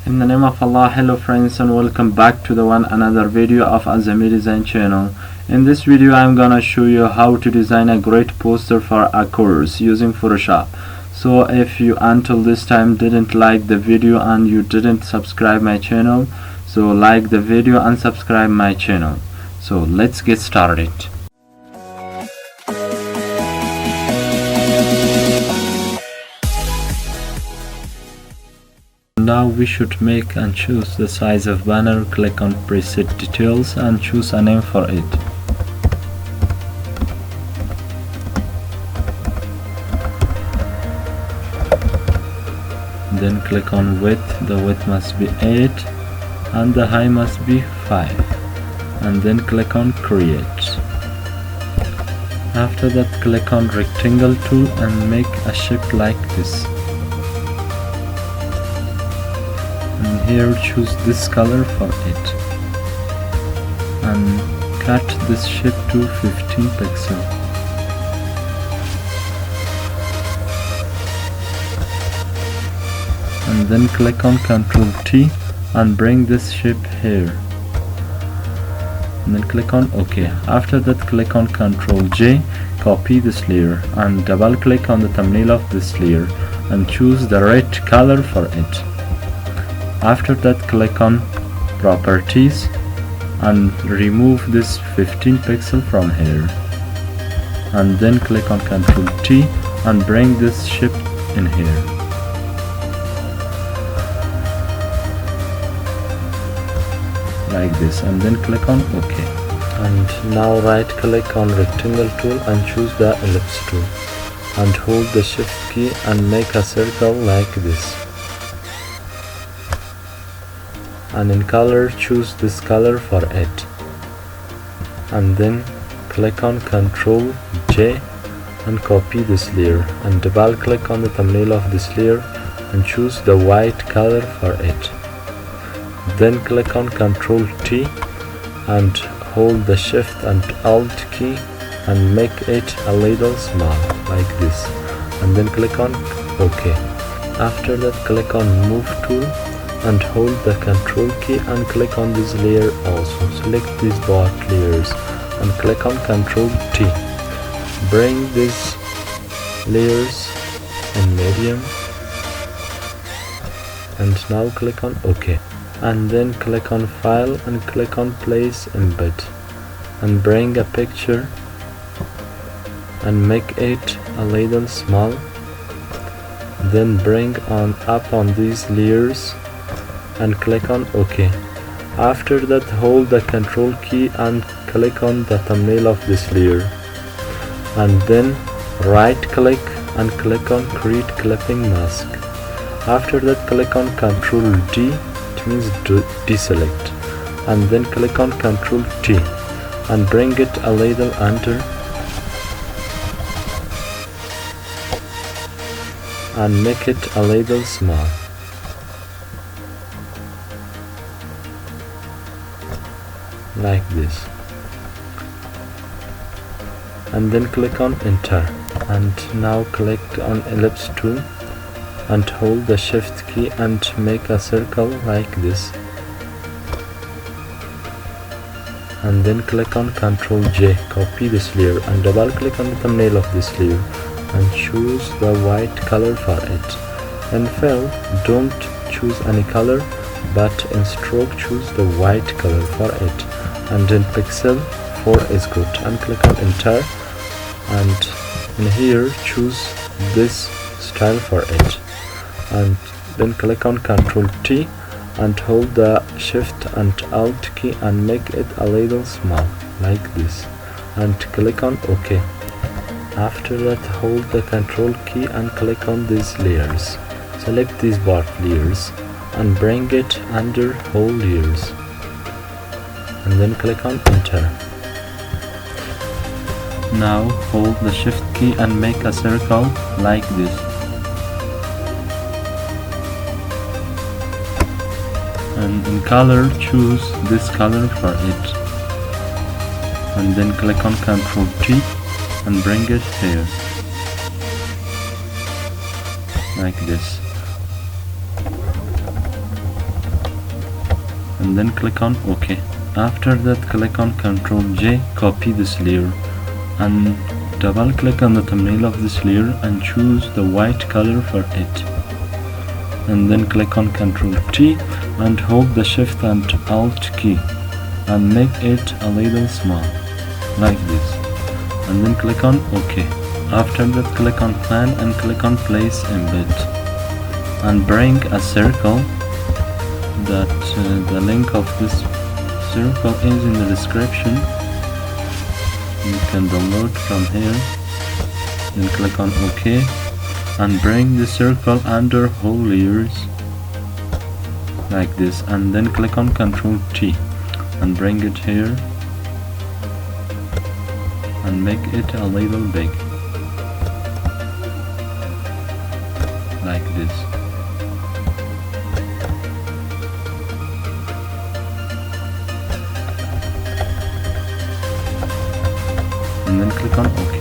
In the name of Allah, hello friends and welcome back to the another video of Aa-zami Design channel. In this video I'm gonna show you how to design a great poster for a course using Photoshop. So if you until this time didn't like the video and you didn't subscribe my channel, so like the video and subscribe my channel. So let's get started. Now we should make and choose the size of banner. Click on preset details and choose a name for it. Then click on width. The width must be 8 and the height must be 5, and then click on create. After that, click on rectangle tool and make a shape like this. And here choose this color for it and cut this shape to 15 pixels. And then click on Ctrl T and bring this shape here. And then click on OK. After that, click on Ctrl J, copy this layer and double click on the thumbnail of this layer and choose the red color for it. After that, click on properties and remove this 15 pixel from here, and then click on Ctrl T and bring this shape in here. Like this, and then click on OK. And now right click on rectangle tool and choose the ellipse tool and hold the shift key and make a circle like this. And in color, choose this color for it, and then click on Ctrl J and copy this layer and double click on the thumbnail of this layer and choose the white color for it. Then click on Ctrl T and hold the shift and alt key and make it a little small like this, and then click on OK. After that, click on move tool and hold the Ctrl key and click on this layer also. Select these both layers and click on Ctrl T. Bring these layers in medium and now click on OK. And then click on File and click on Place Embed and bring a picture and make it a little small. Then bring on up on these layers and click on OK. After that, hold the Ctrl key and click on the thumbnail of this layer, and then right click and click on create clipping mask. After that, click on Ctrl D, it means deselect, and then click on Ctrl T and bring it a little under and make it a little small like this, and then click on enter. And now click on ellipse tool and hold the shift key and make a circle like this, and then click on Ctrl J, copy this layer and double click on the thumbnail of this layer and choose the white color for it. In fill, don't choose any color, but in stroke choose the white color for it, and in pixel 4 is good, and click on enter. And in here choose this style for it, and then click on Ctrl T and hold the shift and alt key and make it a little small like this, and click on OK. After that, hold the Ctrl key and click on these layers. Select these both layers and bring it under whole layers, and then click on enter. Now hold the shift key and make a circle like this, and in color choose this color for it, and then click on Ctrl T and bring it here like this. and then click on OK. After that, click on Ctrl J, copy this layer, and double click on the thumbnail of this layer and choose the white color for it, and then click on Ctrl T and hold the Shift and Alt key and make it a little small like this, and then click on OK. After that, click on Plan and click on Place Embed, and bring a circle that the link of this circle is in the description. You can download from here. Then click on OK and bring the circle under whole layers like this, and then click on Ctrl T and bring it here and make it a little big like this. And then click on OK.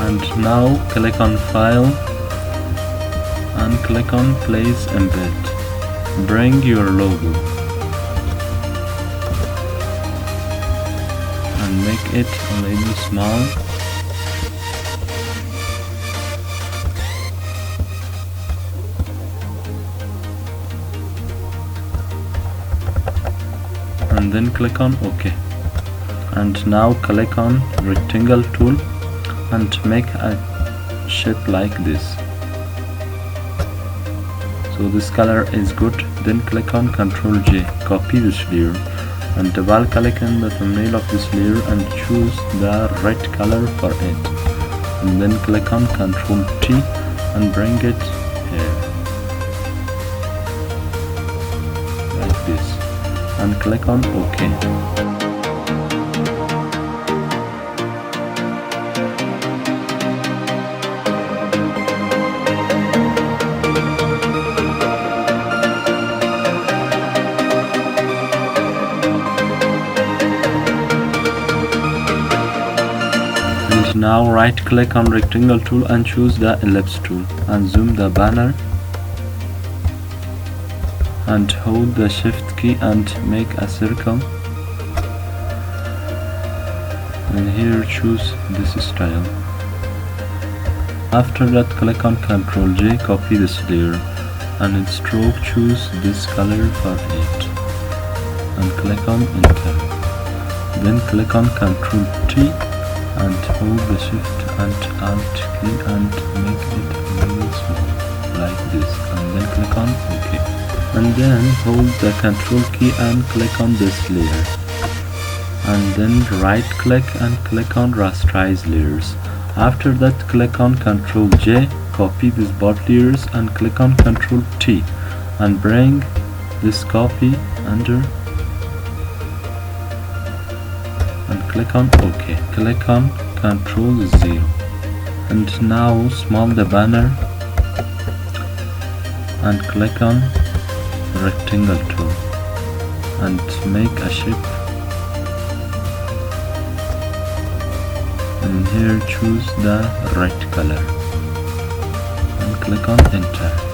And now click on File and click on Place Embed. Bring your logo and make it a little small. And then click on OK. And now click on rectangle tool and make a shape like this. So this color is good. Then click on Ctrl J, copy this layer, and double click on the thumbnail of this layer and choose the red color for it, and then click on Ctrl T and bring it here like this, and click on OK. Now right click on rectangle tool and choose the ellipse tool and zoom the banner and hold the shift key and make a circle, and here choose this style. After that, click on Ctrl J, copy this layer, and in stroke choose this color for it and click on enter. Then click on Ctrl T and hold the Shift and Alt key and make it really small like this, and then click on OK. And then hold the Ctrl key and click on this layer, and then right click and click on rasterize layers. After that, click on Ctrl J, copy these both layers and click on Ctrl T and bring this copy under and click on OK. Click on Ctrl 0 and now small the banner and click on rectangle tool and make a shape, and here choose the red color and click on enter.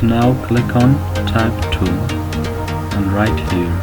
Now click on Type tool and right here.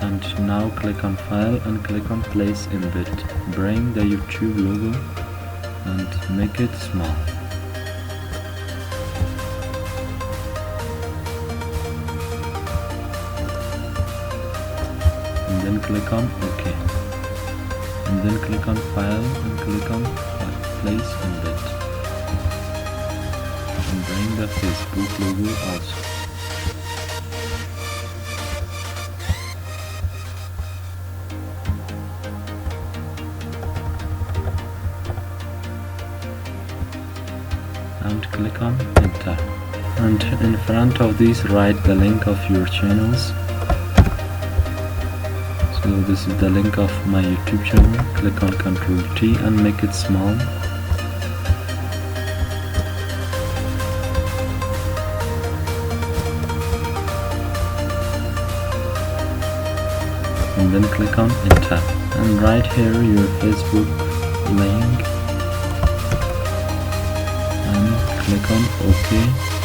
And now click on File and click on Place Embed. Bring the YouTube logo and make it small. And then click on OK. And then click on File and click on Place Embed. And bring the Facebook logo also. And click on Enter. And in front of these write the link of your channels. So this is the link of my YouTube channel. Click on Ctrl T and make it small. And then click on Enter. And right here your Facebook link. Click on OK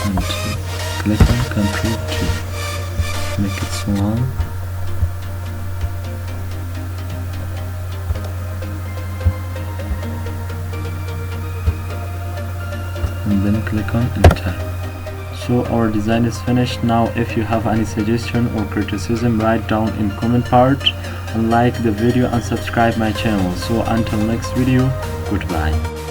and click on Ctrl T. Make it small. And then click on Enter. So our design is finished. Now if you have any suggestion or criticism, write down in comment part and like the video and subscribe my channel. So until next video, goodbye.